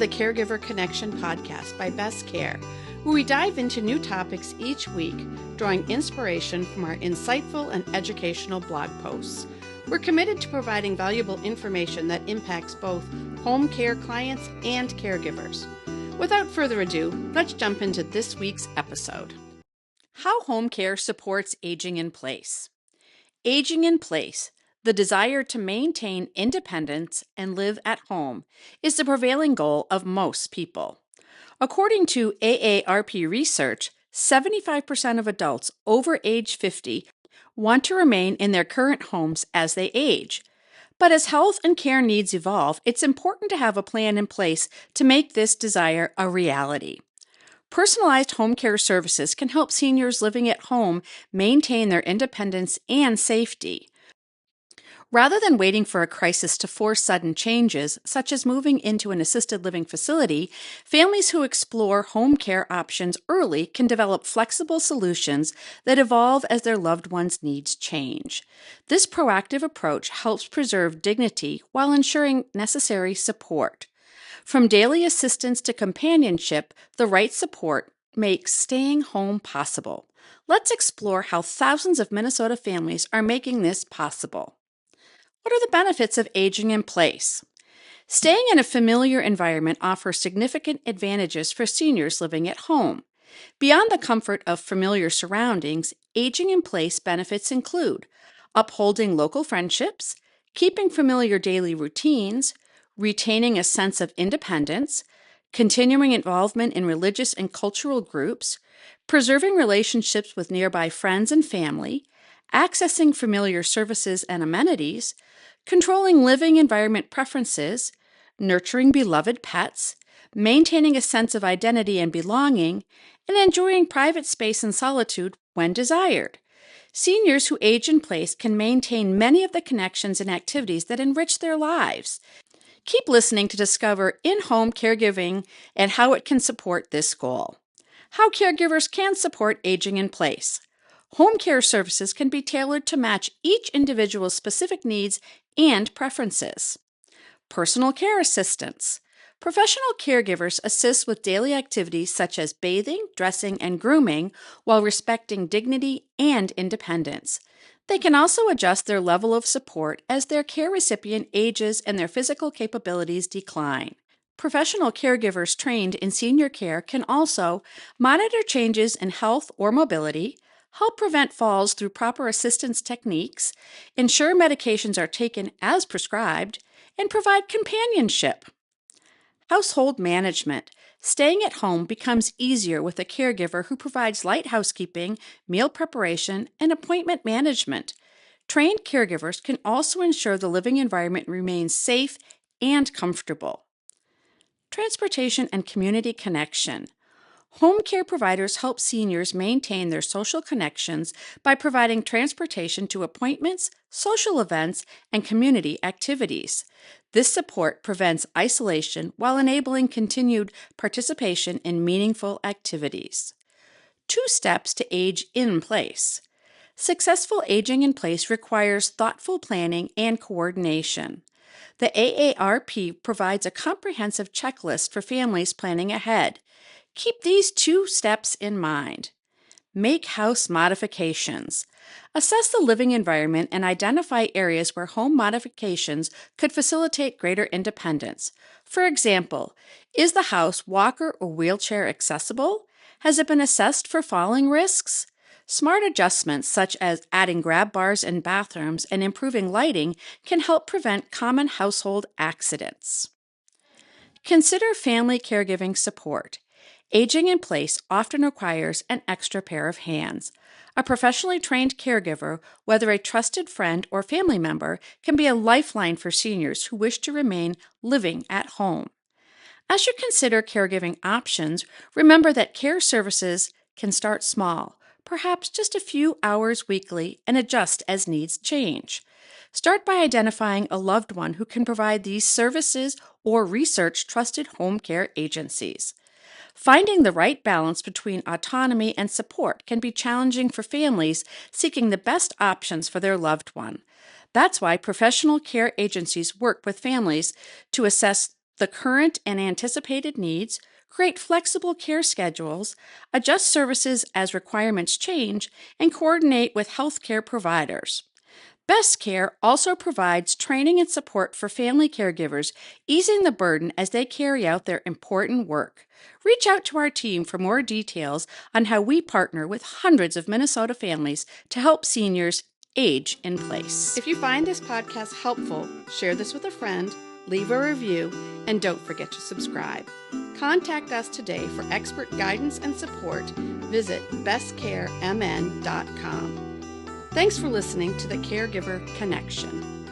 the Caregiver Connection podcast by Best Care, where we dive into new topics each week, drawing inspiration from our insightful and educational blog posts. We're committed to providing valuable information that impacts both home care clients and caregivers. Without further ado, let's jump into this week's episode. How home care supports aging in place. Aging in place, the desire to maintain independence and live at home, is the prevailing goal of most people. According to AARP research, 75% of adults over age 50 want to remain in their current homes as they age. But as health and care needs evolve, it's important to have a plan in place to make this desire a reality. Personalized home care services can help seniors living at home maintain their independence and safety. Rather than waiting for a crisis to force sudden changes, such as moving into an assisted living facility, families who explore home care options early can develop flexible solutions that evolve as their loved ones' needs change. This proactive approach helps preserve dignity while ensuring necessary support. From daily assistance to companionship, the right support makes staying home possible. Let's explore how thousands of Minnesota families are making this possible. What are the benefits of aging in place? Staying in a familiar environment offers significant advantages for seniors living at home. Beyond the comfort of familiar surroundings, aging in place benefits include upholding local friendships, keeping familiar daily routines, retaining a sense of independence, continuing involvement in religious and cultural groups, preserving relationships with nearby friends and family, accessing familiar services and amenities, controlling living environment preferences, nurturing beloved pets, maintaining a sense of identity and belonging, and enjoying private space and solitude when desired. Seniors who age in place can maintain many of the connections and activities that enrich their lives. Keep listening to discover in-home caregiving and how it can support this goal. How caregivers can support aging in place. Home care services can be tailored to match each individual's specific needs and preferences. Personal care assistance. Professional caregivers assist with daily activities such as bathing, dressing, and grooming while respecting dignity and independence. They can also adjust their level of support as their care recipient ages and their physical capabilities decline. Professional caregivers trained in senior care can also monitor changes in health or mobility, help prevent falls through proper assistance techniques, ensure medications are taken as prescribed, and provide companionship. Household management. Staying at home becomes easier with a caregiver who provides light housekeeping, meal preparation, and appointment management. Trained caregivers can also ensure the living environment remains safe and comfortable. Transportation and community connection. Home care providers help seniors maintain their social connections by providing transportation to appointments, social events, and community activities. This support prevents isolation while enabling continued participation in meaningful activities. 2 steps to age in place. Successful aging in place requires thoughtful planning and coordination. The AARP provides a comprehensive checklist for families planning ahead. Keep these 2 steps in mind. Make house modifications. Assess the living environment and identify areas where home modifications could facilitate greater independence. For example, is the house walker or wheelchair accessible? Has it been assessed for falling risks? Smart adjustments such as adding grab bars in bathrooms and improving lighting can help prevent common household accidents. Consider family caregiving support. Aging in place often requires an extra pair of hands. A professionally trained caregiver, whether a trusted friend or family member, can be a lifeline for seniors who wish to remain living at home. As you consider caregiving options, remember that care services can start small, perhaps just a few hours weekly, and adjust as needs change. Start by identifying a loved one who can provide these services or research trusted home care agencies. Finding the right balance between autonomy and support can be challenging for families seeking the best options for their loved one. That's why professional care agencies work with families to assess the current and anticipated needs, create flexible care schedules, adjust services as requirements change, and coordinate with healthcare providers. Best Care also provides training and support for family caregivers, easing the burden as they carry out their important work. Reach out to our team for more details on how we partner with hundreds of Minnesota families to help seniors age in place. If you find this podcast helpful, share this with a friend, leave a review, and don't forget to subscribe. Contact us today for expert guidance and support. Visit bestcaremn.com. Thanks for listening to the Caregiver Connection.